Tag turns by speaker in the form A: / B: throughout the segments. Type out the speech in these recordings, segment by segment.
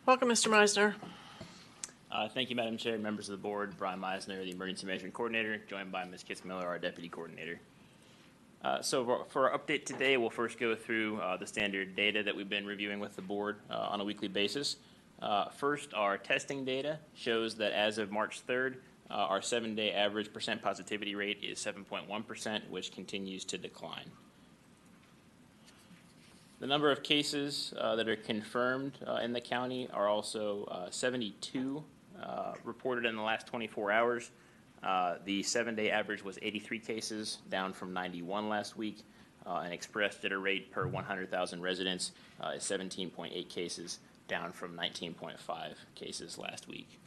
A: Welcome, Mr. Meisner.
B: Thank you, Madam Chair, members of the board. Brian Meisner, the Emergency Management Coordinator, joined by Ms. Kitzmiller, our Deputy Coordinator. So for our update today, we'll first go through the standard data that we've been reviewing with the board on a weekly basis. First, our testing data shows that as of March 3rd, our 7-day average percent positivity rate is 7.1%, which continues to decline. The number of cases that are confirmed in the county are also 72 reported in the last 24 hours. The 7-day average was 83 cases, down from 91 last week, and expressed at a rate per 100,000 residents is 17.8 cases, down from 19.5 cases last week.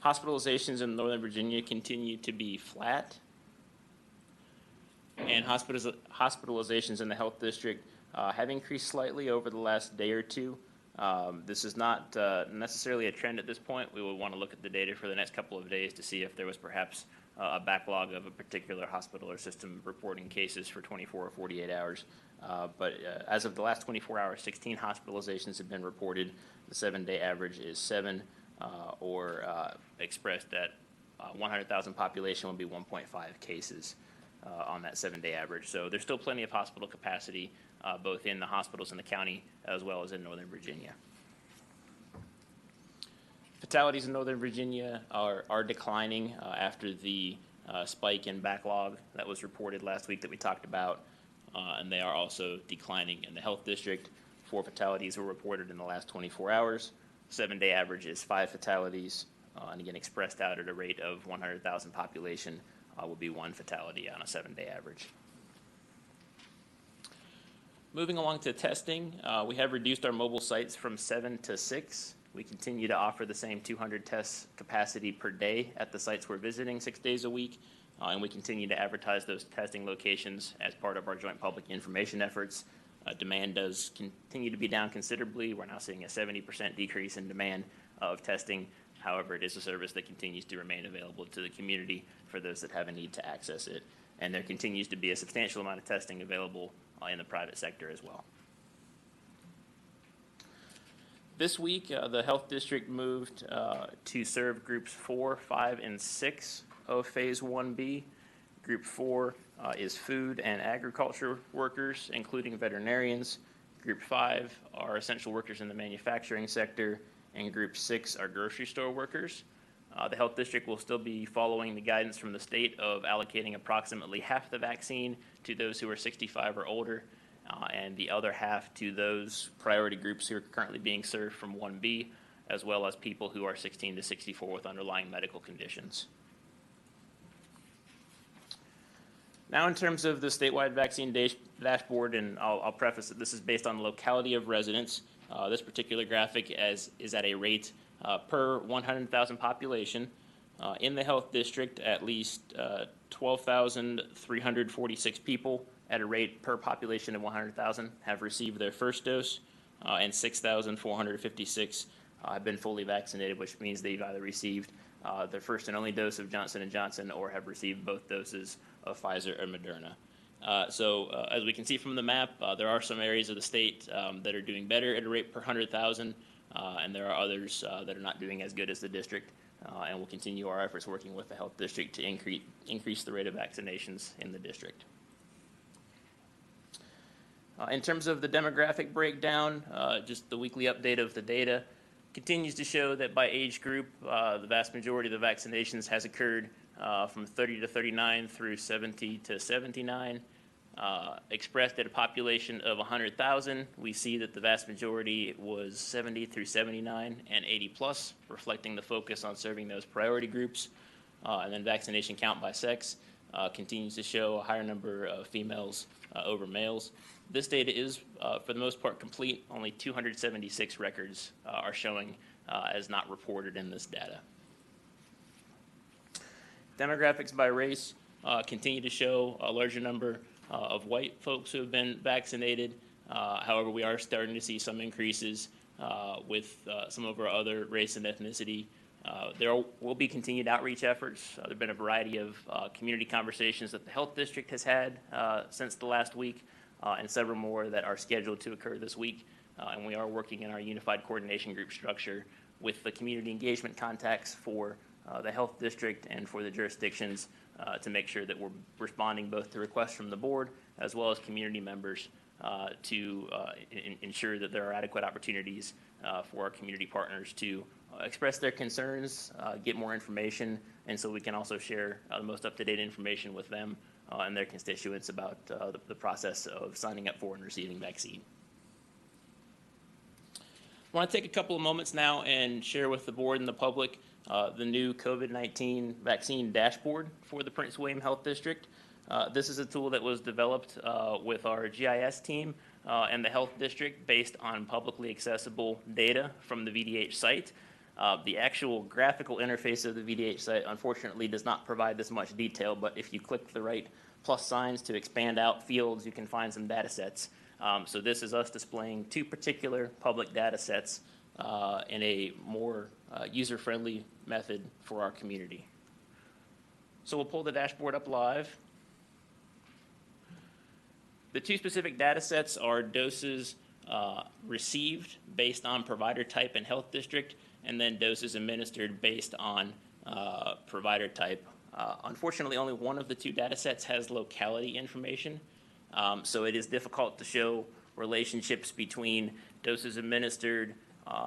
B: Hospitalizations in Northern Virginia continue to be flat, and hospitalizations in the health district have increased slightly over the last day or two. This is not necessarily a trend at this point. We will want to look at the data for the next couple of days to see if there was perhaps a backlog of a particular hospital or system reporting cases for 24 or 48 hours. But as of the last 24 hours, 16 hospitalizations have been reported. The 7-day average is 7, or expressed at 100,000 population would be 1.5 cases on that 7-day average. So there's still plenty of hospital capacity, both in the hospitals in the county as well as in Northern Virginia. Fatalities in Northern Virginia are declining after the spike in backlog that was reported last week that we talked about, and they are also declining in the health district. 4 fatalities were reported in the last 24 hours. 7-day average is 5 fatalities, and again expressed out at a rate of 100,000 population will be 1 fatality on a 7-day average. Moving along to testing, we have reduced our mobile sites from 7 to 6. We continue to offer the same 200 tests capacity per day at the sites we're visiting 6 days a week, and we continue to advertise those testing locations as part of our joint public information efforts. Demand does continue to be down considerably. We're now seeing a 70% decrease in demand of testing. However, it is a service that continues to remain available to the community for those that have a need to access it. And there continues to be a substantial amount of testing available in the private sector as well. This week, the health district moved to serve groups 4, 5, and 6 of Phase 1B. Group 4 is food and agriculture workers, including veterinarians. Group 5 are essential workers in the manufacturing sector, and Group 6 are grocery store workers. The health district will still be following the guidance from the state of allocating approximately half the vaccine to those who are 65 or older, and the other half to those priority groups who are currently being served from 1B, as well as people who are 16 to 64 with underlying medical conditions. Now, in terms of the statewide vaccine dashboard, and I'll preface that this is based on the locality of residence. This particular graphic is at a rate per 100,000 population. In the health district, at least 12,346 people at a rate per population of 100,000 have received their first dose, and 6,456 have been fully vaccinated, which means they've either received their first and only dose of Johnson & Johnson or have received both doses of Pfizer or Moderna. As we can see from the map, there are some areas of the state that are doing better at a rate per 100,000, and there are others that are not doing as good as the district, and we'll continue our efforts working with the health district to increase the rate of vaccinations in the district. In terms of the demographic breakdown, just the weekly update of the data continues to show that by age group, the vast majority of the vaccinations has occurred from 30 to 39 through 70 to 79. Expressed at a population of 100,000, we see that the vast majority was 70 through 79 and 80 plus, reflecting the focus on serving those priority groups. And then vaccination count by sex continues to show a higher number of females over males. This data is, for the most part, complete. Only 276 records are showing as not reported in this data. Demographics by race continue to show a larger number of white folks who have been vaccinated. However, we are starting to see some increases with some of our other race and ethnicity. There will be continued outreach efforts. There have been a variety of community conversations that the health district has had since the last week, and several more that are scheduled to occur this week and we are working in our unified coordination group structure with the community engagement contacts for the health district and for the jurisdictions to make sure that we're responding both to requests from the board as well as community members to ensure that there are adequate opportunities for our community partners to express their concerns, get more information, and so we can also share the most up-to-date information with them and their constituents about the process of signing up for and receiving vaccine. I want to take a couple of moments now and share with the board and the public the new COVID-19 vaccine dashboard for the Prince William Health District. This is a tool that was developed with our GIS team and the health district based on publicly accessible data from the VDH site. The actual graphical interface of the VDH site unfortunately does not provide this much detail, but if you click the right plus signs to expand out fields, you can find some data sets. So this is us displaying two particular public data sets in a more user-friendly method for our community. So we'll pull the dashboard up live. The two specific data sets are doses received based on provider type and health district, and then doses administered based on provider type. Unfortunately, only one of the two data sets has locality information, so it is difficult to show relationships between doses administered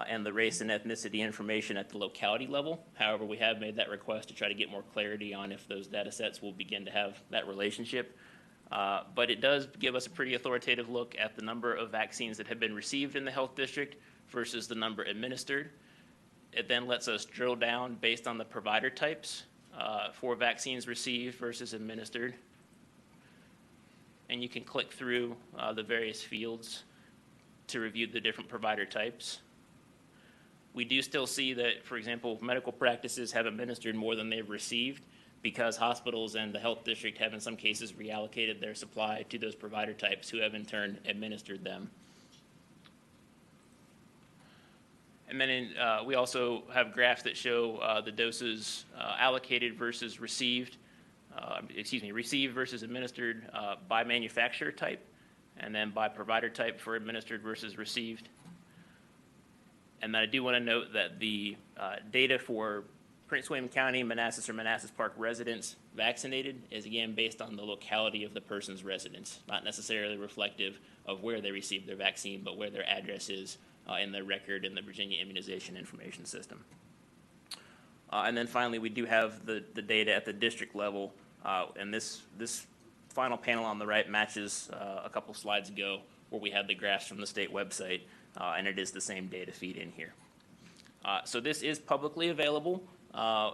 B: and the race and ethnicity information at the locality level. However, we have made that request to try to get more clarity on if those data sets will begin to have that relationship. But it does give us a pretty authoritative look at the number of vaccines that have been received in the health district versus the number administered. It then lets us drill down based on the provider types for vaccines received versus administered. And you can click through the various fields to review the different provider types. We do still see that, for example, medical practices have administered more than they've received because hospitals and the health district have in some cases reallocated their supply to those provider types who have in turn administered them. And then we also have graphs that show the doses allocated versus received, received versus administered by manufacturer type, and then by provider type for administered versus received. And then I do want to note that the data for Prince William County, Manassas, or Manassas Park residents vaccinated is again based on the locality of the person's residence, not necessarily reflective of where they received their vaccine, but where their address is in their record in the Virginia Immunization Information System. And then finally, we do have the data at the district level, and this final panel on the right matches a couple slides ago where we had the graphs from the state website, and it is the same data feed in here. So this is publicly available.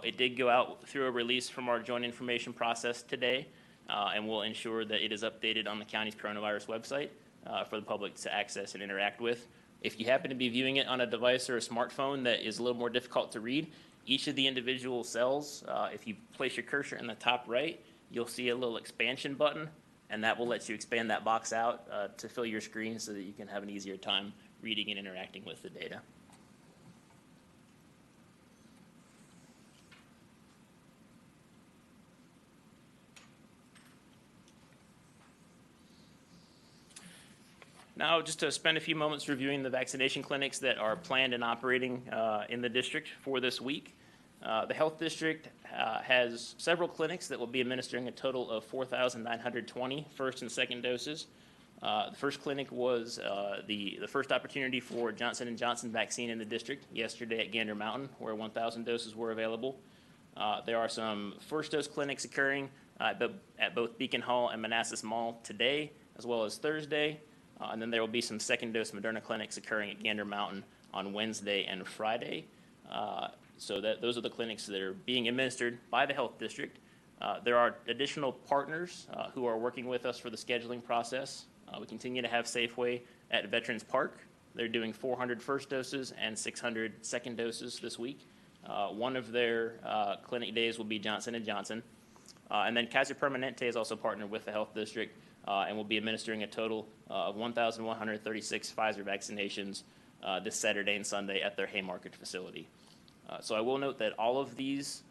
B: It did go out through a release from our joint information process today, and we'll ensure that it is updated on the county's coronavirus website for the public to access and interact with. If you happen to be viewing it on a device or a smartphone that is a little more difficult to read, each of the individual cells, if you place your cursor in the top right, you'll see a little expansion button, and that will let you expand that box out to fill your screen so that you can have an easier time reading and interacting with the data. Now, just to spend a few moments reviewing the vaccination clinics that are planned and operating in the district for this week. The health district has several clinics that will be administering a total of 4,920 first and second doses. The first clinic was the first opportunity for Johnson & Johnson vaccine in the district yesterday at Gander Mountain, where 1,000 doses were available. There are some first dose clinics occurring at both Beacon Hall and Manassas Mall today, as well as Thursday. And then there will be some second dose Moderna clinics occurring at Gander Mountain on Wednesday and Friday. So those are the clinics that are being administered by the health district. There are additional partners who are working with us for the scheduling process. We continue to have Safeway at Veterans Park. They're doing 400 first doses and 600 second doses this week. One of their clinic days will be Johnson & Johnson. And then Kaiser Permanente is also partnered with the health district and will be administering a total of 1,136 Pfizer vaccinations this Saturday and Sunday at their Haymarket facility. So I will note that all of these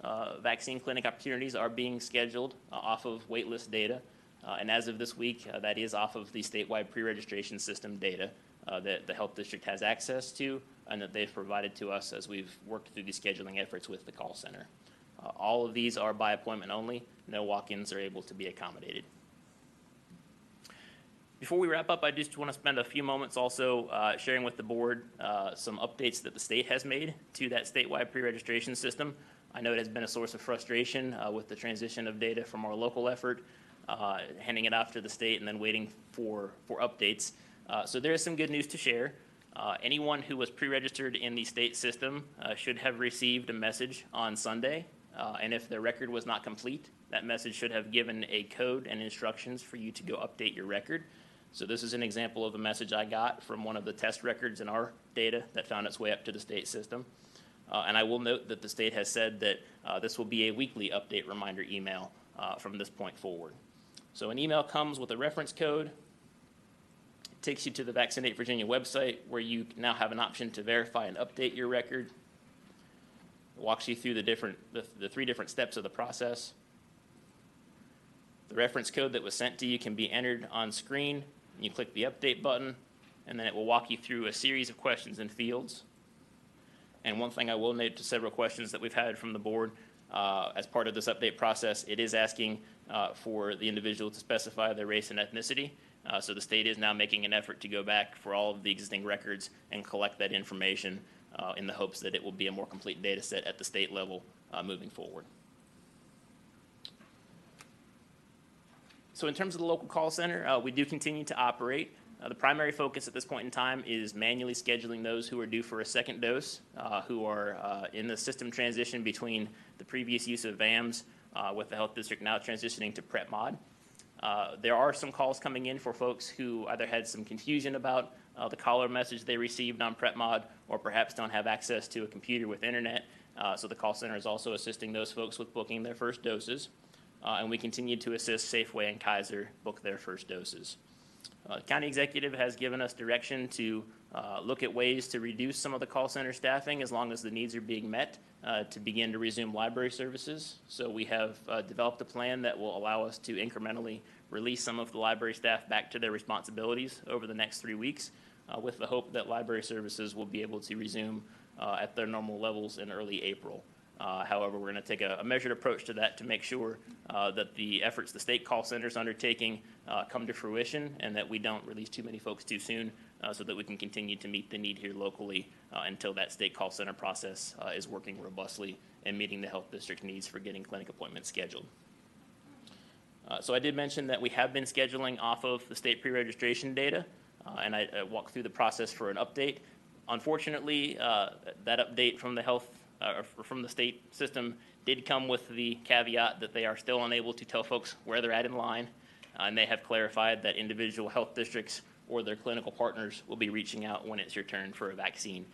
B: vaccine clinic opportunities are being scheduled off of waitlist data. And as of this week, that is off of the statewide pre-registration system data that the health district has access to and that they've provided to us as we've worked through the scheduling efforts with the call center. All of these are by appointment only. No walk-ins are able to be accommodated. Before we wrap up, I just want to spend a few moments also sharing with the board some updates that the state has made to that statewide pre-registration system. I know it has been a source of frustration with the transition of data from our local effort, handing it off to the state and then waiting for updates. So there is some good news to share. Anyone who was pre-registered in the state system should have received a message on Sunday, and if their record was not complete, that message should have given a code and instructions for you to go update your record. So this is an example of a message I got from one of the test records in our data that found its way up to the state system. And I will note that the state has said that this will be a weekly update reminder email from this point forward. So an email comes with a reference code. It takes you to the Vaccinate Virginia website where you now have an option to verify and update your record. It walks you through the three different steps of the process. The reference code that was sent to you can be entered on screen. You click the update button, and then it will walk you through a series of questions and fields. And one thing I will note to several questions that we've had from the board as part of this update process, it is asking for the individual to specify their race and ethnicity. So the state is now making an effort to go back for all of the existing records and collect that information in the hopes that it will be a more complete data set at the state level moving forward. So in terms of the local call center, we do continue to operate. The primary focus at this point in time is manually scheduling those who are due for a second dose, who are in the system transition between the previous use of VAMs with the health district now transitioning to PrEP mod. There are some calls coming in for folks who either had some confusion about the caller message they received on PrEP mod or perhaps don't have access to a computer with internet. So the call center is also assisting those folks with booking their first doses. And we continue to assist Safeway and Kaiser book their first doses. The county executive has given us direction to look at ways to reduce some of the call center staffing as long as the needs are being met to begin to resume library services. So we have developed a plan that will allow us to incrementally release some of the library staff back to their responsibilities over the next 3 weeks with the hope that library services will be able to resume at their normal levels in early April. However, we're going to take a measured approach to that to make sure that the efforts the state call center is undertaking come to fruition and that we don't release too many folks too soon so that we can continue to meet the need here locally until that state call center process is working robustly and meeting the health district needs for getting clinic appointments scheduled. So I did mention that we have been scheduling off of the state pre-registration data, and I walked through the process for an update. Unfortunately, that update from the from the state system did come with the caveat that they are still unable to tell folks where they're at in line, and they have clarified that individual health districts or their clinical partners will be reaching out when it's your turn for a vaccine.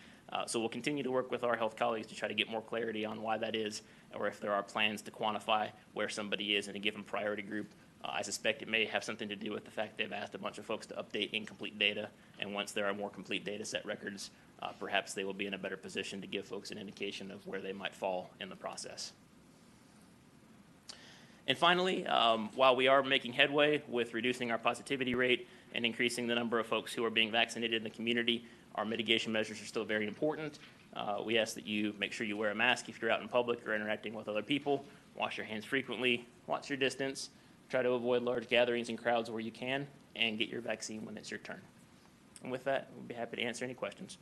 B: So we'll continue to work with our health colleagues to try to get more clarity on why that is, or if there are plans to quantify where somebody is in a given priority group. I suspect it may have something to do with the fact they've asked a bunch of folks to update incomplete data, and once there are more complete data set records, perhaps they will be in a better position to give folks an indication of where they might fall in the process. And finally, while we are making headway with reducing our positivity rate and increasing the number of folks who are being vaccinated in the community, our mitigation measures are still very important. We ask that you make sure you wear a mask if you're out in public or interacting with other people, wash your hands frequently, watch your distance, try to avoid large gatherings and crowds where you can, and get your vaccine when it's your turn. And with that, we'll be happy to answer any questions.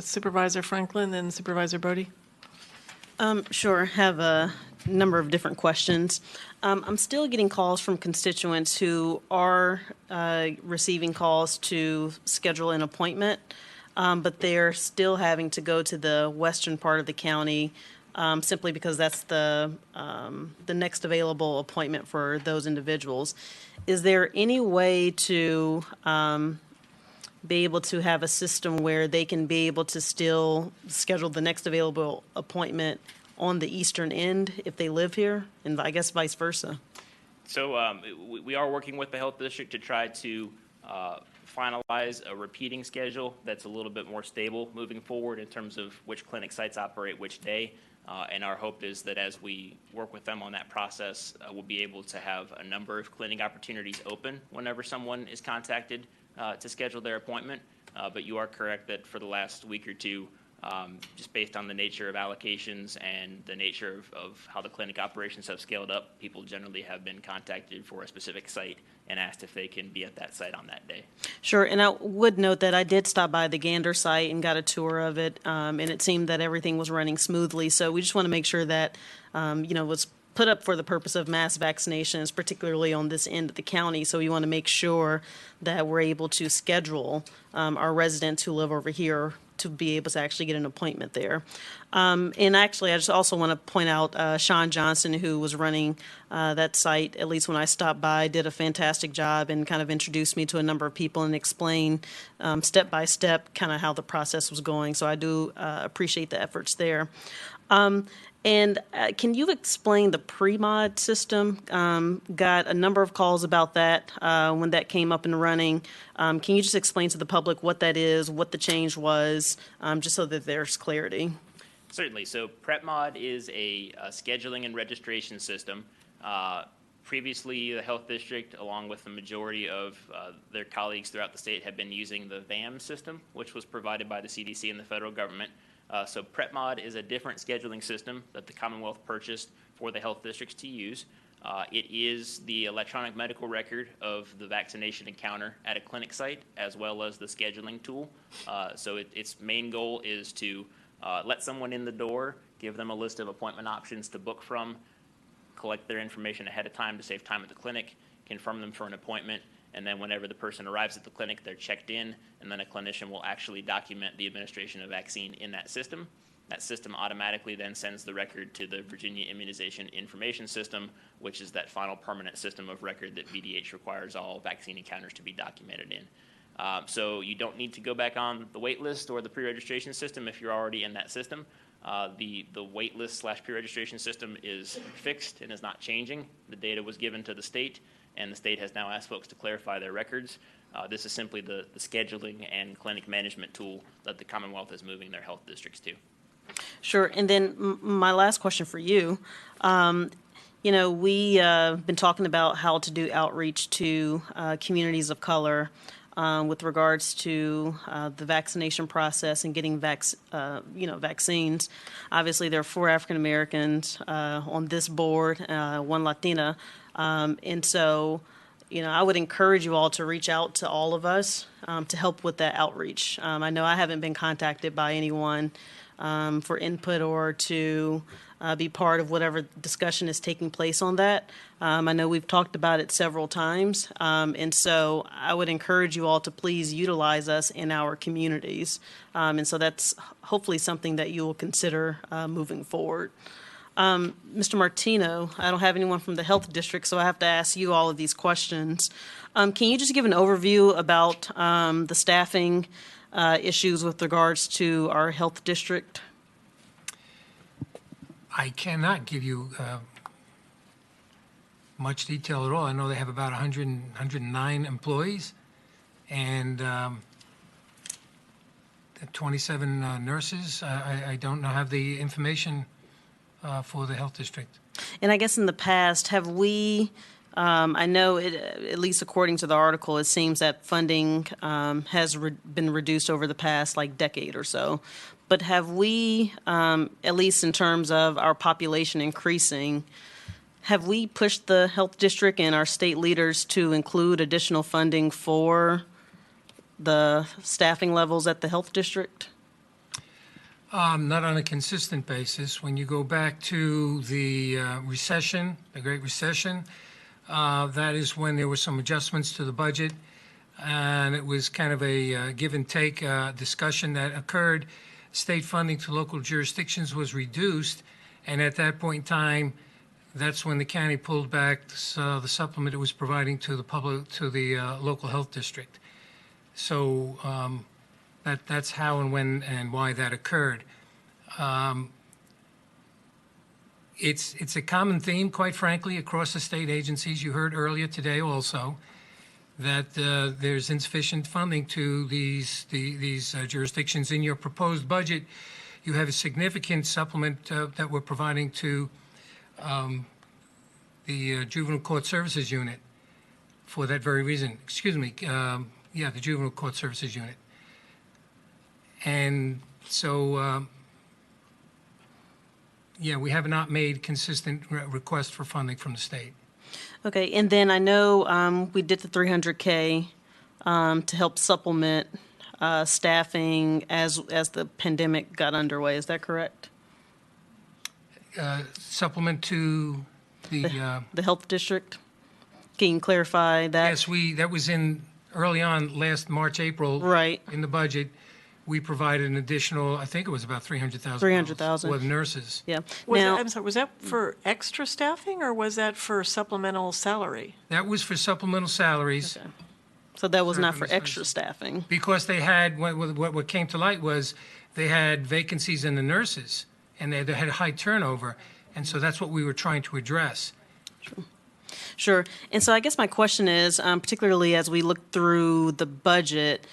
A: Supervisor Franklin and Supervisor Bodie.
C: Sure, have a number of different questions. I'm still getting calls from constituents who are receiving calls to schedule an appointment, but they're still having to go to the western part of the county simply because that's the next available appointment for those individuals. Is there any way to be able to have a system where they can be able to still schedule the next available appointment on the eastern end if they live here, and I guess vice versa?
B: So we are working with the health district to try to finalize a repeating schedule that's a little bit more stable moving forward in terms of which clinic sites operate which day. And our hope is that as we work with them on that process, we'll be able to have a number of clinic opportunities open whenever someone is contacted to schedule their appointment. But you are correct that for the last week or two, just based on the nature of allocations and the nature of how the clinic operations have scaled up, people generally have been contacted for a specific site and asked if they can be at that site on that day.
C: Sure, and I would note that I did stop by the Gander site and got a tour of it, and it seemed that everything was running smoothly. So we just want to make sure that, was put up for the purpose of mass vaccinations, particularly on this end of the county. So we want to make sure that we're able to schedule our residents who live over here to be able to actually get an appointment there. And actually, I just also want to point out Sean Johnson, who was running that site, at least when I stopped by, did a fantastic job and kind of introduced me to a number of people and explained step by step kind of how the process was going. So I do appreciate the efforts there. And can you explain the pre-mod system? Got a number of calls about that when that came up and running. Can you just explain to the public what that is, what the change was, just so that there's clarity?
B: Certainly. So PrepMod is a scheduling and registration system. Previously, the health district, along with the majority of their colleagues throughout the state, have been using the VAM system, which was provided by the CDC and the federal government. So PrepMod is a different scheduling system that the Commonwealth purchased for the health districts to use. It is the electronic medical record of the vaccination encounter at a clinic site, as well as the scheduling tool. So its main goal is to let someone in the door, give them a list of appointment options to book from, collect their information ahead of time to save time at the clinic, confirm them for an appointment, and then whenever the person arrives at the clinic, they're checked in, and then a clinician will actually document the administration of vaccine in that system. That system automatically then sends the record to the Virginia Immunization Information System, which is that final permanent system of record that VDH requires all vaccine encounters to be documented in. So you don't need to go back on the wait list or the pre-registration system if you're already in that system. The wait list / pre-registration system is fixed and is not changing. The data was given to the state, and the state has now asked folks to clarify their records. This is simply the scheduling and clinic management tool that the Commonwealth is moving their health districts to.
C: Sure. And then my last question for you. We've been talking about how to do outreach to communities of color with regards to the vaccination process and getting vaccines. Obviously, there are 4 African Americans on this board, 1 Latina. And so, I would encourage you all to reach out to all of us to help with that outreach. I know I haven't been contacted by anyone for input or to be part of whatever discussion is taking place on that. I know we've talked about it several times, and so I would encourage you all to please utilize us in our communities. And so that's hopefully something that you will consider moving forward. Mr. Martino, I don't have anyone from the health district, so I have to ask you all of these questions. Can you just give an overview about the staffing issues with regards to our health district?
D: I cannot give you much detail at all. I know they have about 109 employees and 27 nurses. I don't have the information for the health district.
C: And I guess in the past, have we, I know at least according to the article, it seems that funding has been reduced over the past decade or so. But have we, at least in terms of our population increasing, have we pushed the health district and our state leaders to include additional funding for the staffing levels at the health district?
D: Not on a consistent basis. When you go back to the recession, the Great Recession, that is when there were some adjustments to the budget, and it was kind of a give and take discussion that occurred. State funding to local jurisdictions was reduced, and at that point in time, that's when the county pulled back the supplement it was providing to the local health district. So that's how and when and why that occurred. It's a common theme, quite frankly, across the state agencies. You heard earlier today also that there's insufficient funding to these jurisdictions. In your proposed budget, you have a significant supplement that we're providing to the Juvenile Court Services Unit for that very reason. Excuse me, the Juvenile Court Services Unit. And so, we have not made consistent requests for funding from the state.
C: Okay, and then I know we did the 300K to help supplement staffing as the pandemic got underway. Is that correct?
D: Supplement to
C: The health district? Can you clarify that?
D: yes, that was in early on last March, April.
C: Right.
D: In the budget, we provided an additional, I think it was about $300,000.
C: $300,000.
D: For the nurses.
C: Yeah.
A: I'm sorry, was that for extra staffing or was that for supplemental salary?
D: That was for supplemental salaries.
C: Okay. So that was not for
D: Certain
C: extra staffing.
D: Because they had, what came to light was they had vacancies in the nurses, and they had high turnover, and so that's what we were trying to address.
C: Sure. And so I guess my question is, particularly as we look through the budget,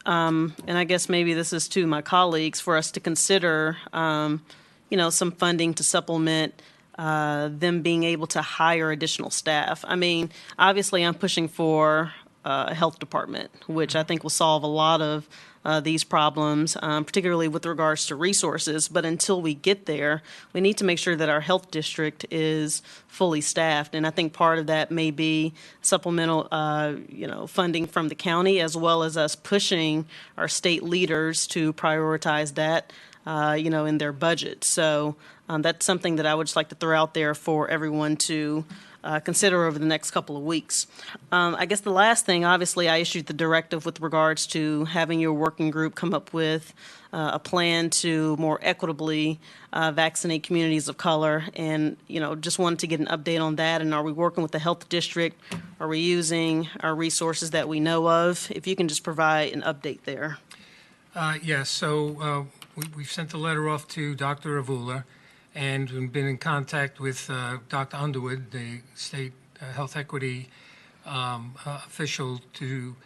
C: and I guess maybe this is to my colleagues, for us to consider, some funding to supplement them being able to hire additional staff. I mean, obviously I'm pushing for a health department, which I think will solve a lot of these problems, particularly with regards to resources. But until we get there, we need to make sure that our health district is fully staffed. And I think part of that may be supplemental, funding from the county, as well as us pushing our state leaders to prioritize that, in their budget. So that's something that I would just like to throw out there for everyone to consider over the next couple of weeks. I guess the last thing, obviously, I issued the directive with regards to having your working group come up with a plan to more equitably vaccinate communities of color, and just wanted to get an update on that. And are we working with the health district? Are we using our resources that we know of? If you can just provide an update there.
D: Yes, so we've sent a letter off to Dr. Avula, and we've been in contact with Dr. Underwood, the state health equity official, to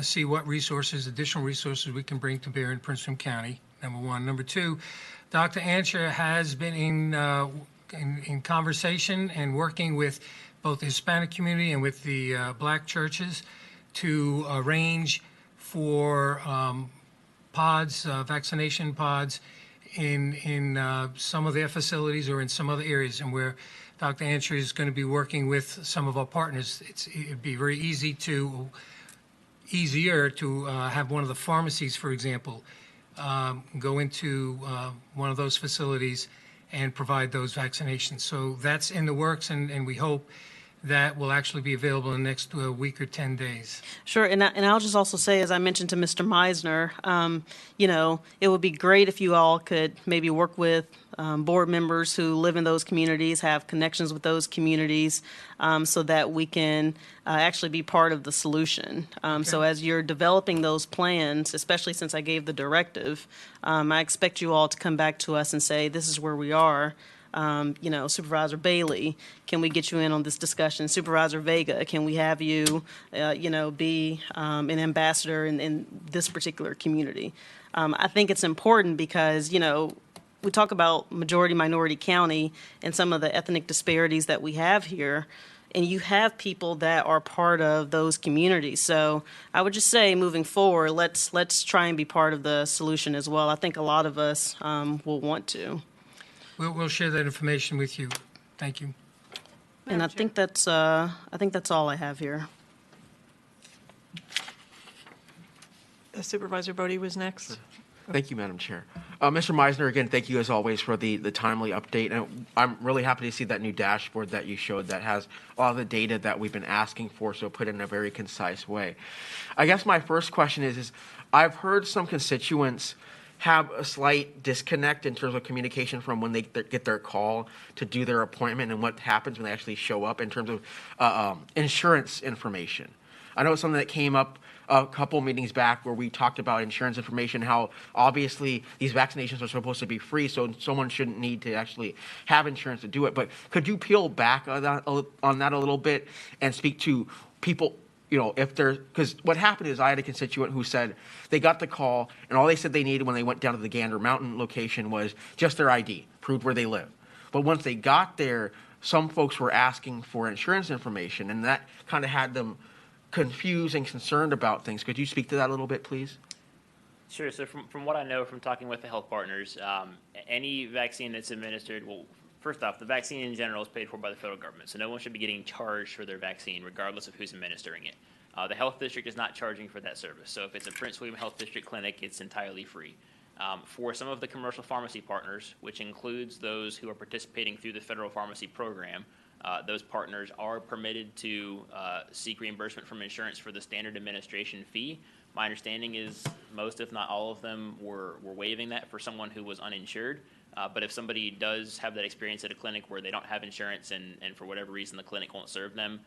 D: see what additional resources we can bring to bear in Prince William County, number one. Number two, Dr. Ansher has been in conversation and working with both the Hispanic community and with the black churches to arrange for pods, vaccination pods, in some of their facilities or in some other areas, and where Dr. Ansher is going to be working with some of our partners. It'd be very easier to have one of the pharmacies, for example, go into one of those facilities and provide those vaccinations. So that's in the works, and we hope that will actually be available in the next week or 10 days.
C: Sure, and I'll just also say, as I mentioned to Mr. Meisner, it would be great if you all could maybe work with board members who live in those communities, have connections with those communities, so that we can actually be part of the solution. So as you're developing those plans, especially since I gave the directive, I expect you all to come back to us and say, this is where we are. Supervisor Bailey, can we get you in on this discussion? Supervisor Vega, can we have you, be an ambassador in this particular community? I think it's important because, we talk about majority-minority county and some of the ethnic disparities that we have here, and you have people that are part of those communities. So I would just say, moving forward, let's try and be part of the solution as well. I think a lot of us will want to.
D: We'll share that information with you. Thank you.
C: And I think that's all I have here.
A: Supervisor Bodie was next.
E: Thank you, Madam Chair. Mr. Meisner, again, thank you as always for the timely update. And I'm really happy to see that new dashboard that you showed that has all the data that we've been asking for, so put in a very concise way. I guess my first question is I've heard some constituents have a slight disconnect in terms of communication from when they get their call to do their appointment and what happens when they actually show up in terms of insurance information. I know it's something that came up a couple meetings back where we talked about insurance information, how obviously these vaccinations are supposed to be free, so someone shouldn't need to actually have insurance to do it. But could you peel back on that a little bit and speak to people if there's, because what happened is I had a constituent who said they got the call and all they said they needed when they went down to the Gander Mountain location was just their ID, proved where they live. But once they got there, some folks were asking for insurance information, and that kind of had them confused and concerned about things. Could you speak to that a little bit, please?
B: Sure. So from what I know from talking with the health partners, any vaccine that's administered, well, first off, the vaccine in general is paid for by the federal government, so no one should be getting charged for their vaccine, regardless of who's administering it. The health district is not charging for that service. So if it's a Prince William Health District clinic, it's entirely free. For some of the commercial pharmacy partners, which includes those who are participating through the federal pharmacy program, those partners are permitted to seek reimbursement from insurance for the standard administration fee. My understanding is most, if not all of them, were waiving that for someone who was uninsured. But if somebody does have that experience at a clinic where they don't have insurance and for whatever reason the clinic won't serve them,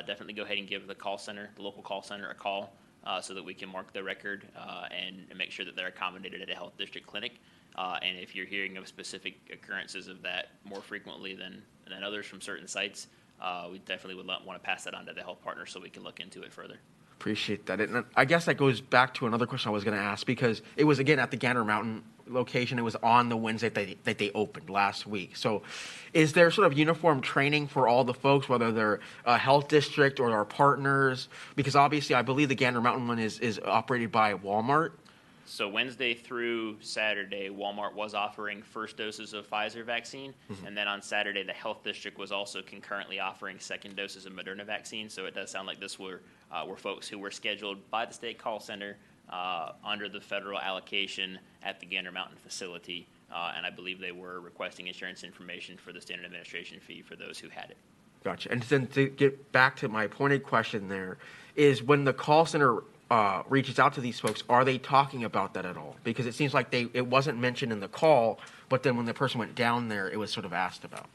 B: definitely go ahead and give the call center, the local call center, a call so that we can mark their record and make sure that they're accommodated at a health district clinic. And if you're hearing of specific occurrences of that more frequently than others from certain sites, we definitely would want to pass that on to the health partner so we can look into it further.
E: Appreciate that. And I guess that goes back to another question I was going to ask, because it was, again, at the Gander Mountain location. It was on the Wednesday that they opened last week. So is there sort of uniform training for all the folks, whether they're a health district or our partners? Because obviously I believe the Gander Mountain one is operated by Walmart.
B: So Wednesday through Saturday, Walmart was offering first doses of Pfizer vaccine, and then on Saturday, the health district was also concurrently offering second doses of Moderna vaccine. So it does sound like this were folks who were scheduled by the state call center under the federal allocation at the Gander Mountain facility, and I believe they were requesting insurance information for the standard administration fee for those who had it.
E: Gotcha. And then to get back to my pointed question there, is when the call center reaches out to these folks, are they talking about that at all? Because it seems like it wasn't mentioned in the call, but then when the person went down there, it was sort of asked about.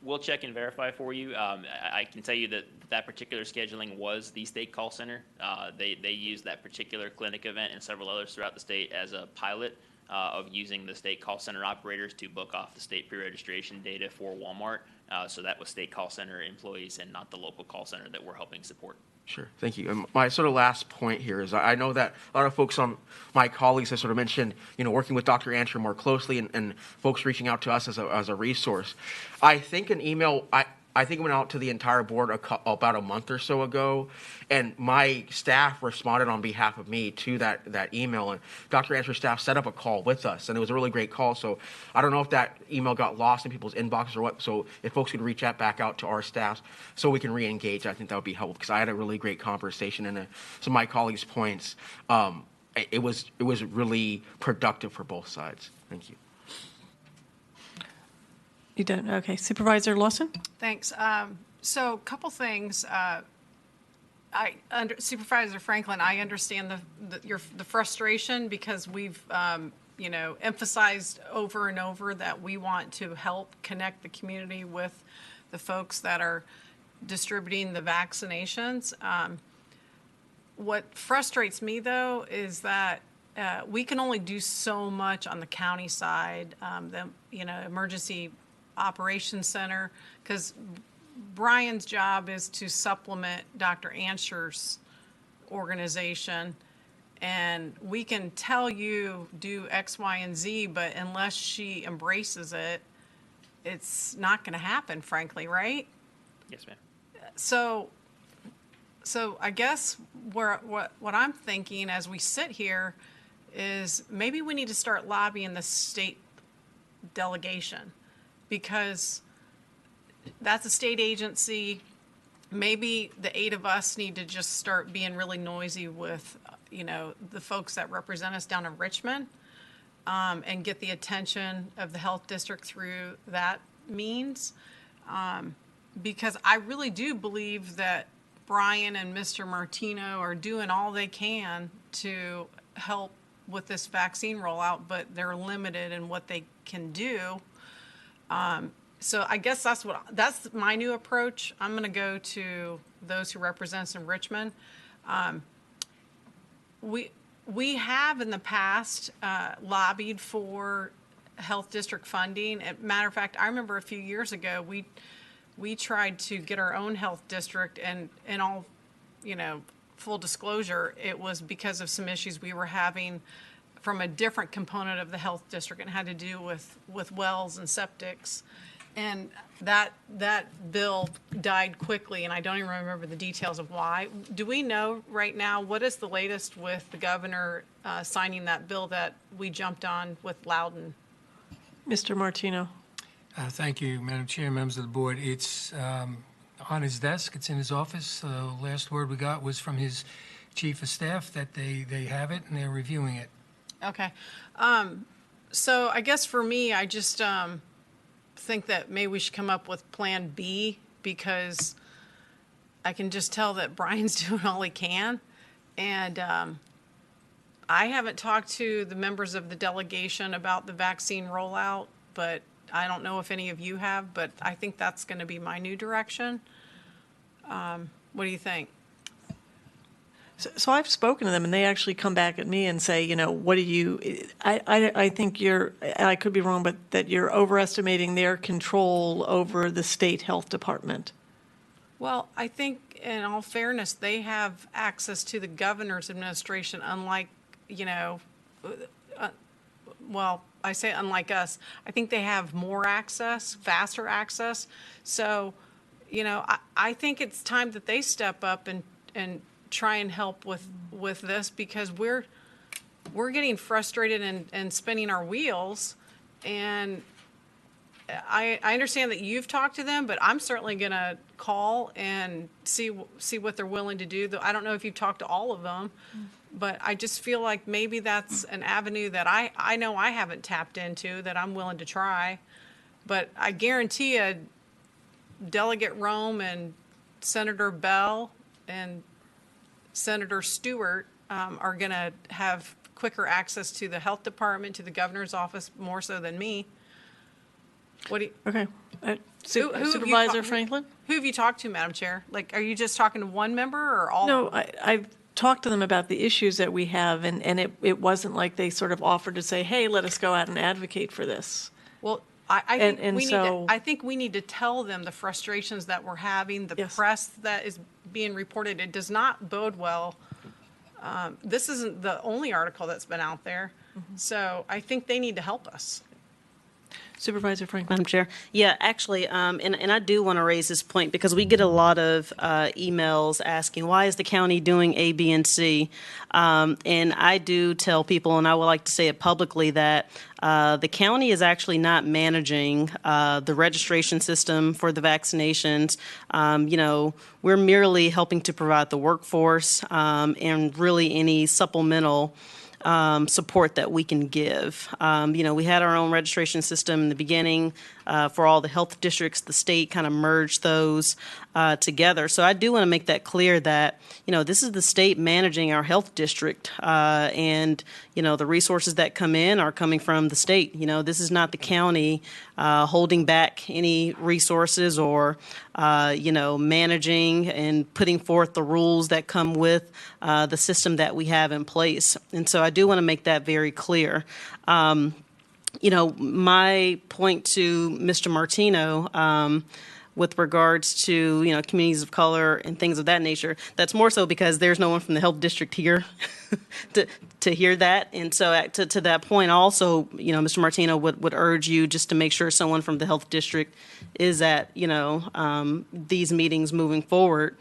B: We'll check and verify for you. I can tell you that particular scheduling was the state call center. They used that particular clinic event and several others throughout the state as a pilot of using the state call center operators to book off the state pre-registration data for Walmart. So that was state call center employees and not the local call center that we're helping support.
E: Sure, thank you. And my sort of last point here is I know that a lot of folks my colleagues have sort of mentioned, working with Dr. Ansher more closely and folks reaching out to us as a resource. I think an email, I think it went out to the entire board about a month or so ago, and my staff responded on behalf of me to that email, and Dr. Ansher's staff set up a call with us, and it was a really great call. So I don't know if that email got lost in people's inboxes or what, so if folks could reach out back out to our staff so we can re-engage, I think that would be helpful, because I had a really great conversation, and some of my colleagues' points, it was really productive for both sides. Thank you.
A: You done? Okay. Supervisor Lawson?
F: Thanks. So a couple things. Supervisor Franklin, I understand the frustration, because we've emphasized over and over that we want to help connect the community with the folks that are distributing the vaccinations. What frustrates me, though, is that we can only do so much on the county side, emergency operations center, because Brian's job is to supplement Dr. Ansher's organization, and we can tell you do X, Y, and Z, but unless she embraces it, it's not going to happen, frankly, right?
B: Yes, ma'am.
F: So I guess what I'm thinking as we sit here is maybe we need to start lobbying the state delegation, because that's a state agency. Maybe the 8 of us need to just start being really noisy with, the folks that represent us down in Richmond, and get the attention of the health district through that means. Because I really do believe that Brian and Mr. Martino are doing all they can to help with this vaccine rollout, but they're limited in what they can do. So I guess that's my new approach. I'm going to go to those who represent us in Richmond. We have in the past lobbied for health district funding. As a matter of fact, I remember a few years ago we tried to get our own health district, and in all full disclosure, it was because of some issues we were having from a different component of the health district and had to do with wells and septics. And that bill died quickly, and I don't even remember the details of why. Do we know right now, what is the latest with the governor signing that bill that we jumped on with Loudon?
A: Mr. Martino?
D: Thank you, Madam Chair, members of the board. It's on his desk. It's in his office. Last word we got was from his chief of staff that they have it and they're reviewing it.
F: Okay. So I guess for me, I just think that maybe we should come up with Plan B, because I can just tell that Brian's doing all he can. And I haven't talked to the members of the delegation about the vaccine rollout, but I don't know if any of you have, but I think that's going to be my new direction. What do you think?
A: So I've spoken to them, and they actually come back at me and say, what do you, I think I could be wrong, but that you're overestimating their control over the state health department.
F: Well, I think in all fairness, they have access to the governor's administration, unlike, well, I say unlike us. I think they have more access, faster access. So, I think it's time that they step up and try and help with this, because we're getting frustrated and spinning our wheels. And I understand that you've talked to them, but I'm certainly going to call and see what they're willing to do. Though I don't know if you've talked to all of them, but I just feel like maybe that's an avenue that I know I haven't tapped into, that I'm willing to try. But I guarantee you, Delegate Rome and Senator Bell and Senator Stewart are going to have quicker access to the health department, to the governor's office, more so than me. What do you?
A: Okay.
F: Who have you
A: Supervisor
F: ta-
A: Franklin?
F: Who have you talked to, Madam Chair? Like, are you just talking to one member or all?
A: No, I've talked to them about the issues that we have, and it wasn't like they sort of offered to say, hey, let us go out and advocate for this.
F: Well, I think
A: And
F: we need
A: so-
F: to, I think we need to tell them the frustrations that we're having, the
A: Yes.
F: press that is being reported. It does not bode well. This isn't the only article that's been out there. So I think they need to help us.
A: Supervisor Franklin?
C: Madam Chair. Yeah, actually, and I do want to raise this point because we get a lot of emails asking, why is the county doing A, B, and C? And I do tell people, and I would like to say it publicly, that the county is actually not managing the registration system for the vaccinations. We're merely helping to provide the workforce and really any supplemental support that we can give. We had our own registration system in the beginning for all the health districts. The state kind of merged those together. So I do want to make that clear that, this is the state managing our health district, and, the resources that come in are coming from the state. This is not the county holding back any resources or, managing and putting forth the rules that come with the system that we have in place. And so I do want to make that very clear. My point to Mr. Martino with regards to, communities of color and things of that nature, that's more so because there's no one from the health district here to hear that. And so to that point also, Mr. Martino would urge you just to make sure someone from the health district is at, these meetings moving forward.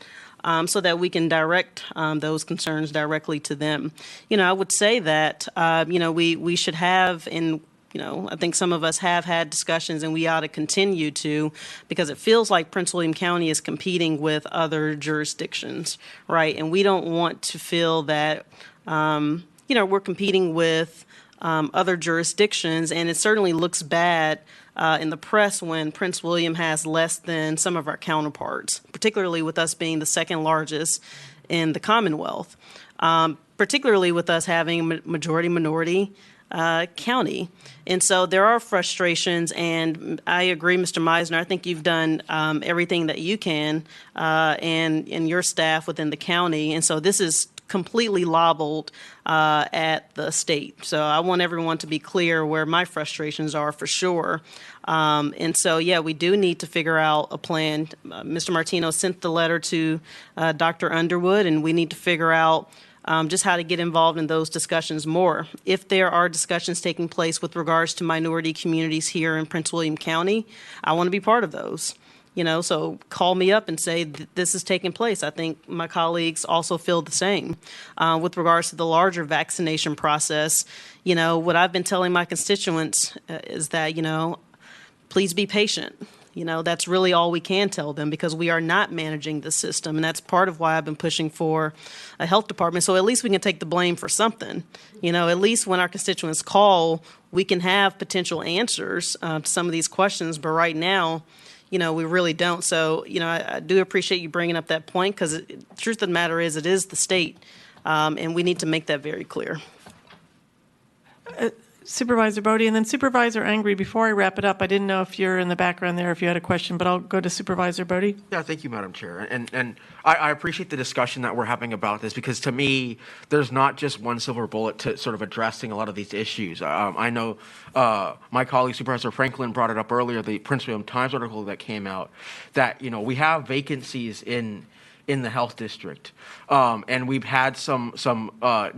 C: So that we can direct those concerns directly to them. I would say that, we should have, and I think some of us have had discussions, and we ought to continue to, because it feels like Prince William County is competing with other jurisdictions, right? And we don't want to feel that, we're competing with other jurisdictions, and it certainly looks bad in the press when Prince William has less than some of our counterparts, particularly with us being the second largest in the Commonwealth, particularly with us having a majority minority county. And so there are frustrations, and I agree, Mr. Meisner, I think you've done everything that you can and your staff within the county. And so this is completely lobbled at the state. So I want everyone to be clear where my frustrations are for sure. And so, yeah, we do need to figure out a plan. Mr. Martino sent the letter to Dr. Underwood, and we need to figure out just how to get involved in those discussions more. If there are discussions taking place with regards to minority communities here in Prince William County, I want to be part of those. So call me up and say this is taking place. I think my colleagues also feel the same. With regards to the larger vaccination process, what I've been telling my constituents is that, please be patient. That's really all we can tell them because we are not managing the system. And that's part of why I've been pushing for a health department. So at least we can take the blame for something. At least when our constituents call, we can have potential answers to some of these questions. But right now, we really don't. So, I do appreciate you bringing up that point because the truth of the matter is it is the state. And we need to make that very clear.
A: Supervisor Bodie, and then Supervisor Angry. Before I wrap it up, I didn't know if you're in the background there, if you had a question, but I'll go to Supervisor Bodie.
E: Yeah, thank you, Madam Chair. And I appreciate the discussion that we're having about this because to me, there's not just one silver bullet to sort of addressing a lot of these issues. I know my colleague Supervisor Franklin brought it up earlier, the Prince William Times article that came out, that, we have vacancies in the health district. And we've had some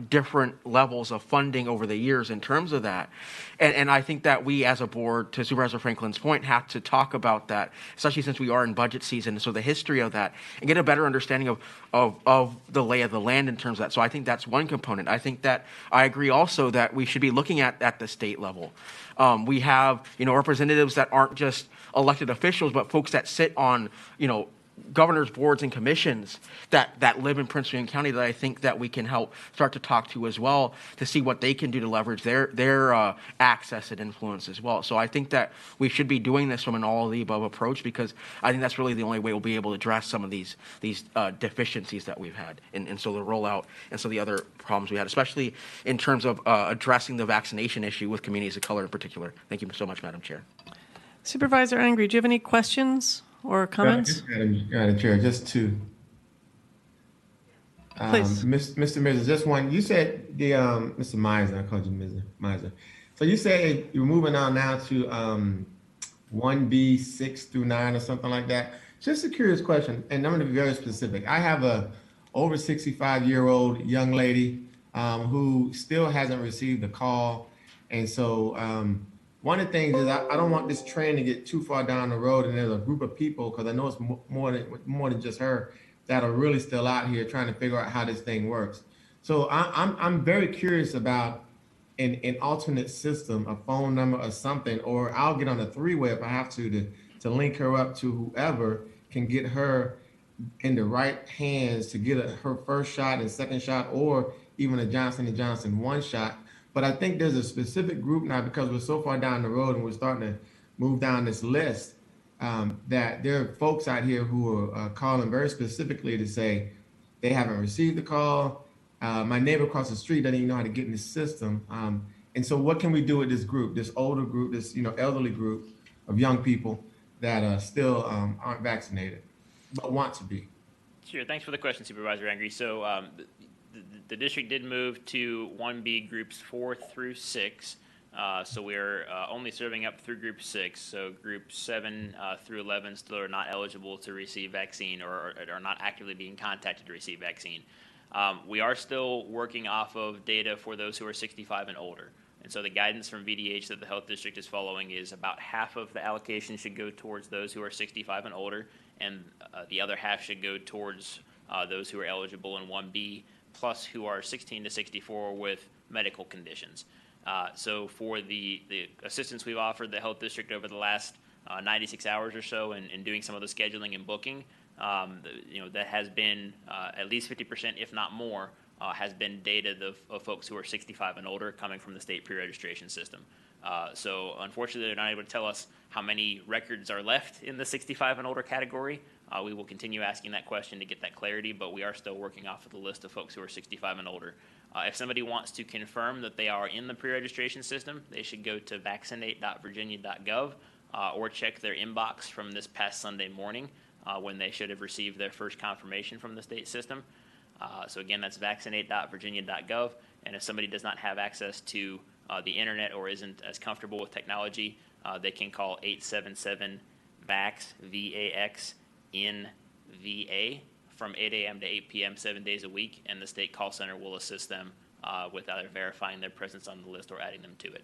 E: different levels of funding over the years in terms of that. And I think that we as a board, to Supervisor Franklin's point, have to talk about that, especially since we are in budget season. So the history of that and get a better understanding of the lay of the land in terms of that. So I think that's one component. I think that I agree also that we should be looking at the state level. We have, representatives that aren't just elected officials, but folks that sit on, governors, boards, and commissions that live in Prince William County that I think that we can help start to talk to as well to see what they can do to leverage their access and influence as well. So I think that we should be doing this from an all-of-the-above approach because I think that's really the only way we'll be able to address some of these deficiencies that we've had. And so the rollout and so the other problems we had, especially in terms of addressing the vaccination issue with communities of color in particular. Thank you so much, Madam Chair.
A: Supervisor Angry, do you have any questions or comments?
G: Madam Chair, just to
A: Please.
G: Mr. Miser, just one. You said the Mr. Miser, I called you Mr. Miser. So you said you're moving on now to 1B 6 through 9 or something like that. Just a curious question, and I'm going to be very specific. I have a over 65-year-old young lady who still hasn't received a call, and so one of the things is I don't want this train to get too far down the road, and there's a group of people, because I know it's more than just her, that are really still out here trying to figure out how this thing works. So I'm very curious about an alternate system, a phone number or something, or I'll get on a three-way if I have to link her up to whoever can get her in the right hands to get her first shot and second shot, or even a Johnson & Johnson one shot. But I think there's a specific group now, because we're so far down the road and we're starting to move down this list, that there are folks out here who are calling very specifically to say they haven't received the call. My neighbor across the street doesn't even know how to get in the system. And so what can we do with this group, this older group, this elderly group of young people that still aren't vaccinated but want to be?
B: Sure. Thanks for the question, Supervisor Angry. So the district did move to 1B groups 4 through 6. So we're only serving up through group 6. So groups 7 through 11 still are not eligible to receive vaccine or are not actively being contacted to receive vaccine. We are still working off of data for those who are 65 and older. And so the guidance from VDH that the health district is following is about half of the allocation should go towards those who are 65 and older, and the other half should go towards those who are eligible in 1B, plus who are 16 to 64 with medical conditions. So for the assistance we've offered the health district over the last 96 hours or so in doing some of the scheduling and booking, that has been at least 50%, if not more, has been data of folks who are 65 and older coming from the state pre-registration system. So unfortunately, they're not able to tell us how many records are left in the 65 and older category. We will continue asking that question to get that clarity, but we are still working off of the list of folks who are 65 and older. If somebody wants to confirm that they are in the pre-registration system, they should go to vaccinate.virginia.gov or check their inbox from this past Sunday morning when they should have received their first confirmation from the state system. So again, that's vaccinate.virginia.gov. And if somebody does not have access to the internet or isn't as comfortable with technology, they can call 877-VAX, V-A-X, in VA from 8 a.m. to 8 p.m. 7 days a week, and the state call center will assist them with either verifying their presence on the list or adding them to it.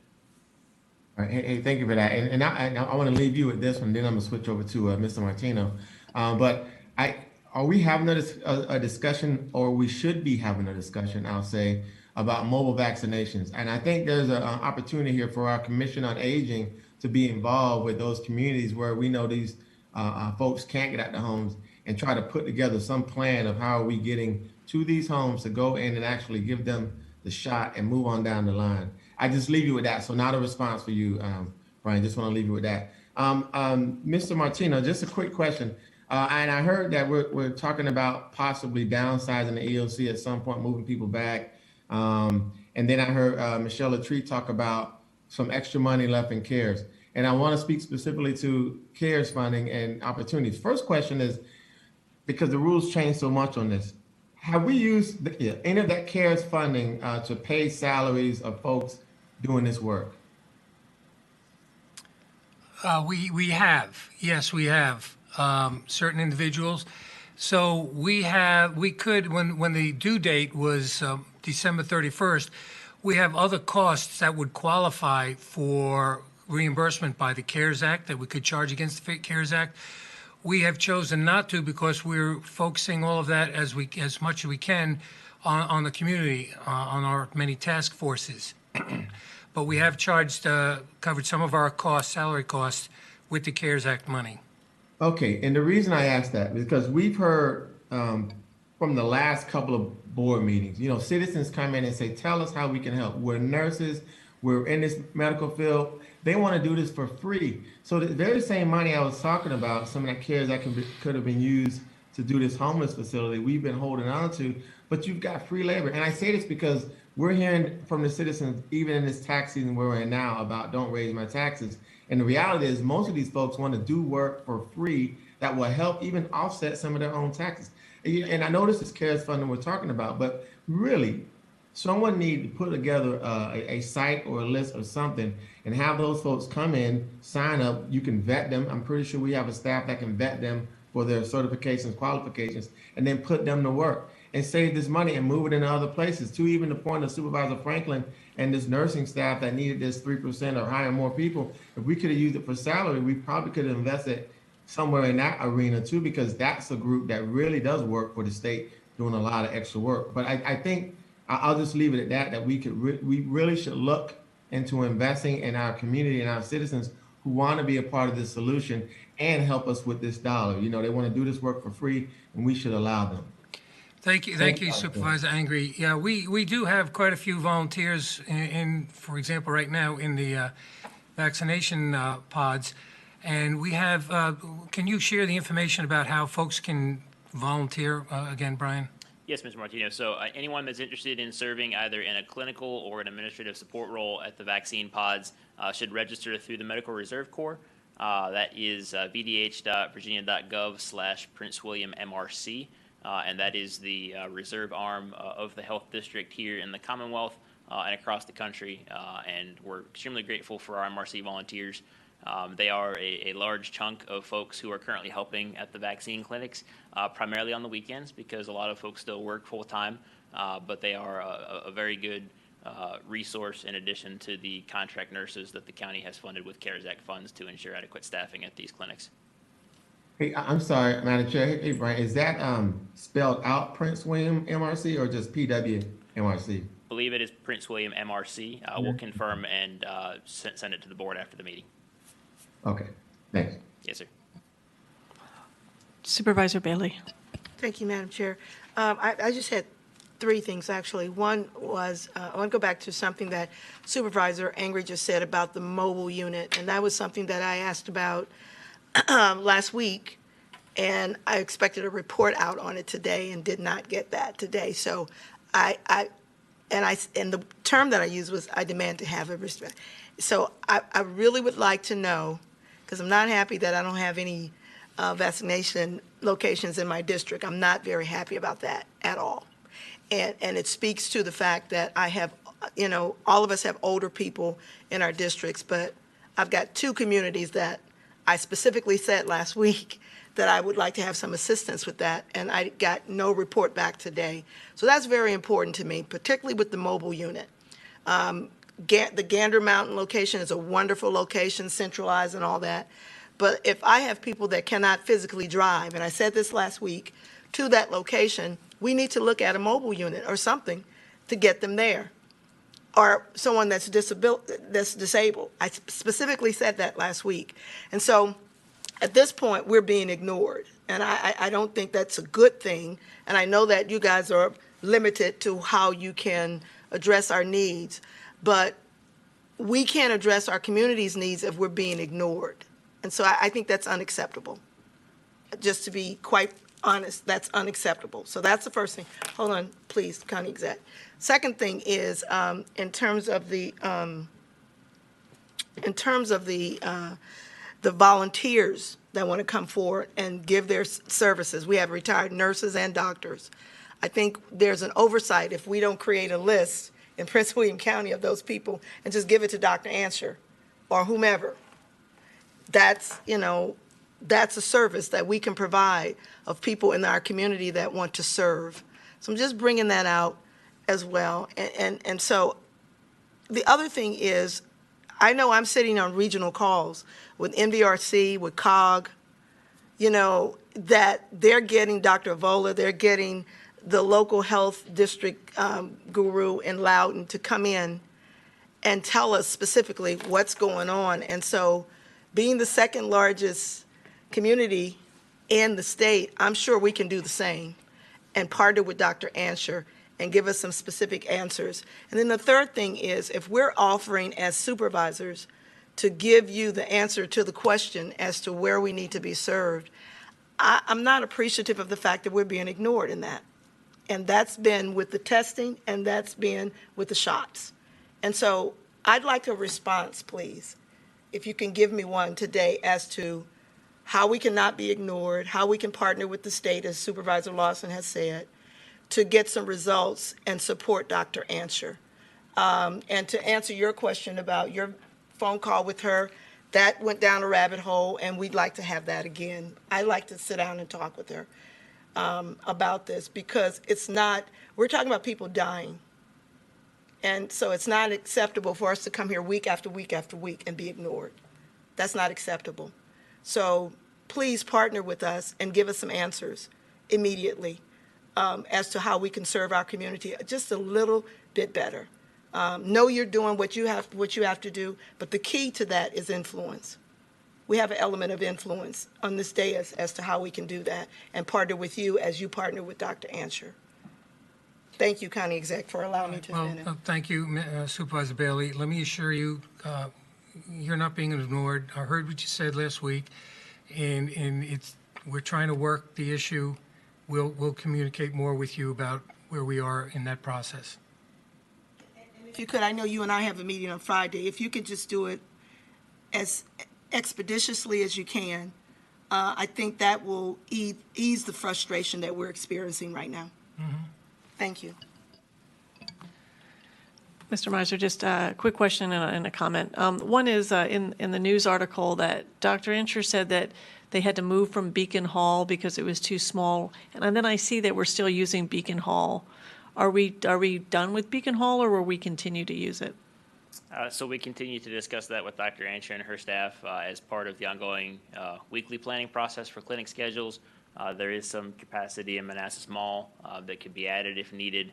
G: All right, hey, thank you for that. And I want to leave you with this one, then I'm gonna switch over to Mr. Martino. But are we having a discussion, or we should be having a discussion, I'll say, about mobile vaccinations? And I think there's an opportunity here for our Commission on Aging to be involved with those communities where we know these folks can't get out their homes, and try to put together some plan of how are we getting to these homes to go in and actually give them the shot and move on down the line. I just leave you with that. So not a response for you, Brian. Just want to leave you with that. Mr. Martino, just a quick question. And I heard that we're talking about possibly downsizing the EOC at some point, moving people back. And then I heard Michelle Latree talk about some extra money left in CARES. And I want to speak specifically to CARES funding and opportunities. First question is, because the rules change so much on this, have we used any of that CARES funding to pay salaries of folks doing this work?
D: We have, yes, we have certain individuals. So we could, when the due date was December 31st, we have other costs that would qualify for reimbursement by the CARES Act that we could charge against the CARES Act. We have chosen not to because we're focusing all of that as much as we can on the community, on our many task forces. But we have covered some of our costs, salary costs, with the CARES Act money.
G: Okay, and the reason I ask that is because we've heard from the last couple of board meetings, citizens come in and say, tell us how we can help. We're nurses, we're in this medical field. They want to do this for free. So the very same money I was talking about, some of that CARES that could have been used to do this homeless facility, we've been holding on to, but you've got free labor. And I say this because we're hearing from the citizens, even in this tax season where we're in now, about don't raise my taxes. And the reality is most of these folks want to do work for free that will help even offset some of their own taxes. And I know this is CARES funding we're talking about, but really, someone need to put together a site or a list or something and have those folks come in, sign up. You can vet them. I'm pretty sure we have a staff that can vet them for their certifications, qualifications, and then put them to work and save this money and move it into other places, to even the point of Supervisor Franklin and this nursing staff that needed this 3% or hire more people. If we could have used it for salary, we probably could have invested somewhere in that arena too, because that's a group that really does work for the state, doing a lot of extra work. But I think I'll just leave it at that we really should look into investing in our community and our citizens who want to be a part of this solution and help us with this dollar. They want to do this work for free, and we should allow them.
D: Thank you, Supervisor Angry. Yeah, we do have quite a few volunteers in, for example, right now in the vaccination pods. And we have, can you share the information about how folks can volunteer again, Brian?
B: Yes, Mr. Martino. So anyone that's interested in serving either in a clinical or an administrative support role at the vaccine pods should register through the Medical Reserve Corps. That is vdh.virginia.gov/Prince William MRC. And that is the reserve arm of the health district here in the Commonwealth and across the country. And we're extremely grateful for our MRC volunteers. They are a large chunk of folks who are currently helping at the vaccine clinics, primarily on the weekends because a lot of folks still work full time, but they are a very good resource in addition to the contract nurses that the county has funded with CARES Act funds to ensure adequate staffing at these clinics.
G: Hey, I'm sorry, Madam Chair. Hey, Brian, is that spelled out Prince William MRC or just PW MRC?
B: I believe it is Prince William MRC. We'll confirm and send it to the board after the meeting.
G: Okay, thanks.
B: Yes, sir.
A: Supervisor Bailey.
H: Thank you, Madam Chair. I just had three things, actually. One was, I want to go back to something that Supervisor Angry just said about the mobile unit, and that was something that I asked about last week, and I expected a report out on it today and did not get that today. So and the term that I used was, I demand to have a respect. So I really would like to know, because I'm not happy that I don't have any vaccination locations in my district. I'm not very happy about that at all. And it speaks to the fact that I have, all of us have older people in our districts, but I've got two communities that I specifically said last week that I would like to have some assistance with that, and I got no report back today. So that's very important to me, particularly with the mobile unit. The Gander Mountain location is a wonderful location, centralized and all that. But if I have people that cannot physically drive, and I said this last week, to that location, we need to look at a mobile unit or something to get them there. Or someone that's disabled. I specifically said that last week. And so at this point, we're being ignored. And I don't think that's a good thing. And I know that you guys are limited to how you can address our needs. But we can't address our community's needs if we're being ignored. And so I think that's unacceptable. Just to be quite honest, that's unacceptable. So that's the first thing. Hold on, please, County Exec. Second thing is, in terms of the volunteers that want to come forward and give their services. We have retired nurses and doctors. I think there's an oversight if we don't create a list in Prince William County of those people and just give it to Dr. Ansher or whomever. That's a service that we can provide of people in our community that want to serve. So I'm just bringing that out as well. And so the other thing is, I know I'm sitting on regional calls with NVRC, with COG, that they're getting Dr. Avola, they're getting the local health district guru in Loudoun to come in and tell us specifically what's going on. And so being the second largest community in the state, I'm sure we can do the same and partner with Dr. Ansher and give us some specific answers. And then the third thing is, if we're offering as supervisors to give you the answer to the question as to where we need to be served, I'm not appreciative of the fact that we're being ignored in that. And that's been with the testing, and that's been with the shots. And so I'd like a response, please, if you can give me one today as to how we cannot be ignored, how we can partner with the state, as Supervisor Lawson has said, to get some results and support Dr. Ansher. And to answer your question about your phone call with her, that went down a rabbit hole, and we'd like to have that again. I'd like to sit down and talk with her about this, because we're talking about people dying. And so it's not acceptable for us to come here week after week after week and be ignored. That's not acceptable. So please partner with us and give us some answers immediately as to how we can serve our community just a little bit better. Know you're doing what you have to do, but the key to that is influence. We have an element of influence on this day as to how we can do that and partner with you as you partner with Dr. Ansher. Thank you, County Exec, for allowing me to finish.
D: Thank you, Supervisor Bailey. Let me assure you, you're not being ignored. I heard what you said last week, and we're trying to work the issue. We'll communicate more with you about where we are in that process.
H: If you could, I know you and I have a meeting on Friday. If you could just do it as expeditiously as you can, I think that will ease the frustration that we're experiencing right now. Mm-hmm. Thank you.
A: Mr. Miser, just a quick question and a comment. One is in the news article that Dr. Ansher said that they had to move from Beacon Hall because it was too small. And then I see that we're still using Beacon Hall. Are we done with Beacon Hall, or will we continue to use it?
B: So we continue to discuss that with Dr. Ansher and her staff as part of the ongoing weekly planning process for clinic schedules. There is some capacity in Manassas Mall that could be added if needed.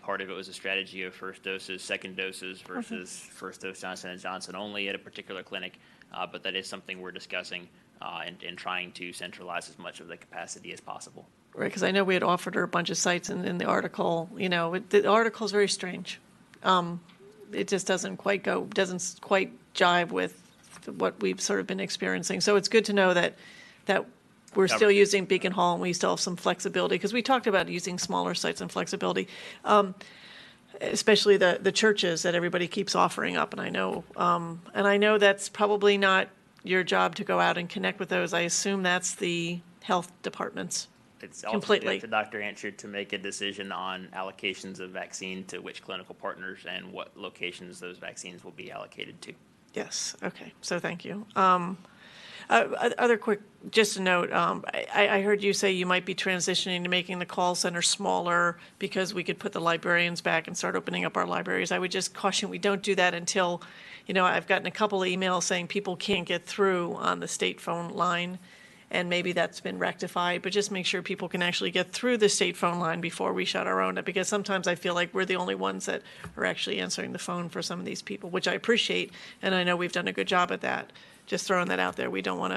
B: Part of it was a strategy of first doses, second doses versus first dose Johnson & Johnson only at a particular clinic. But that is something we're discussing and trying to centralize as much of the capacity as possible.
A: Right, because I know we had offered her a bunch of sites in the article. The article is very strange. It just doesn't quite jive with what we've sort of been experiencing. So it's good to know that we're still using Beacon Hall and we still have some flexibility, because we talked about using smaller sites and flexibility, especially the churches that everybody keeps offering up. And I know that's probably not your job to go out and connect with those. I assume that's the health departments.
B: it's
A: Completely.
B: ultimately up to Dr. Anscher to make a decision on allocations of vaccine to which clinical partners and what locations those vaccines will be allocated to.
A: Yes, okay, so thank you. Other quick, just a note, I heard you say you might be transitioning to making the call center smaller because we could put the librarians back and start opening up our libraries. I would just caution, we don't do that until, I've gotten a couple of emails saying people can't get through on the state phone line, and maybe that's been rectified, but just make sure people can actually get through the state phone line before we shut our own, because sometimes I feel like we're the only ones that are actually answering the phone for some of these people, which I appreciate, and I know we've done a good job at that. Just throwing that out there. We want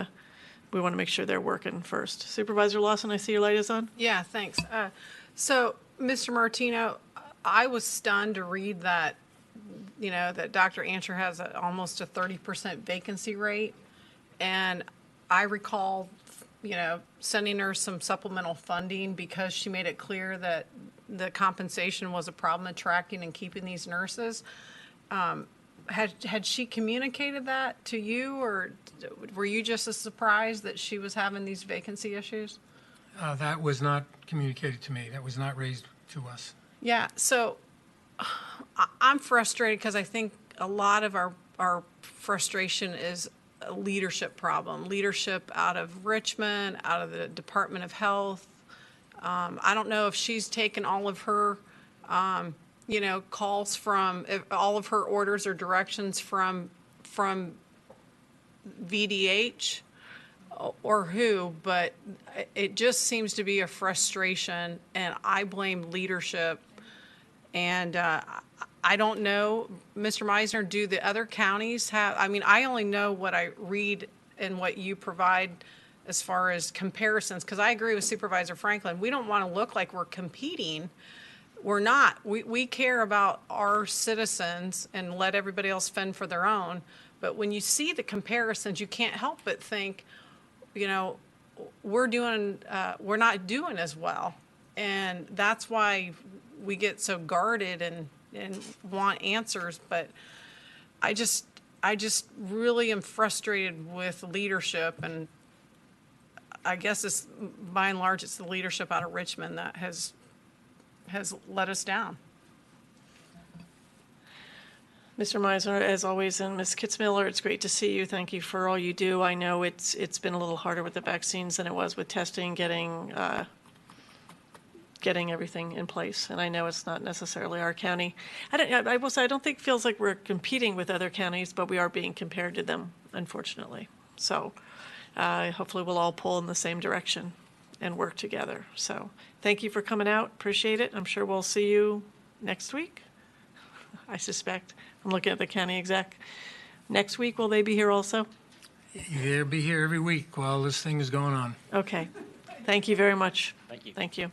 A: to make sure they're working first. Supervisor Lawson, I see your light is on.
F: Yeah, thanks. So, Mr. Martino, I was stunned to read that, that Dr. Anscher has almost a 30% vacancy rate. And I recall, sending her some supplemental funding because she made it clear that the compensation was a problem attracting and keeping these nurses. Had she communicated that to you, or were you just as surprised that she was having these vacancy issues?
D: That was not communicated to me. That was not raised to us.
F: Yeah, so I'm frustrated because I think a lot of our frustration is a leadership problem. Leadership out of Richmond, out of the Department of Health. I don't know if she's taken all of her calls from, if all of her orders or directions from VDH or who, but it just seems to be a frustration, and I blame leadership. And I don't know, Mr. Meisner, do the other counties have, I only know what I read and what you provide as far as comparisons, because I agree with Supervisor Franklin. We don't want to look like we're competing. We're not. We care about our citizens and let everybody else fend for their own. But when you see the comparisons, you can't help but think, we're not doing as well. And that's why we get so guarded and want answers. But I just really am frustrated with leadership, and I guess it's by and large it's the leadership out of Richmond that has let us down.
A: Mr. Meisner, as always, and Ms. Kitzmiller, it's great to see you. Thank you for all you do. I know it's been a little harder with the vaccines than it was with testing, getting everything in place. And I know it's not necessarily our county. I will say I don't think it feels like we're competing with other counties, but we are being compared to them, unfortunately. So hopefully we'll all pull in the same direction and work together. So thank you for coming out. Appreciate it. I'm sure we'll see you next week, I suspect. I'm looking at the county exec. Next week, will they be here also?
D: They'll be here every week while this thing is going on.
A: Okay. Thank you very much.
B: Thank you.
A: Thank you.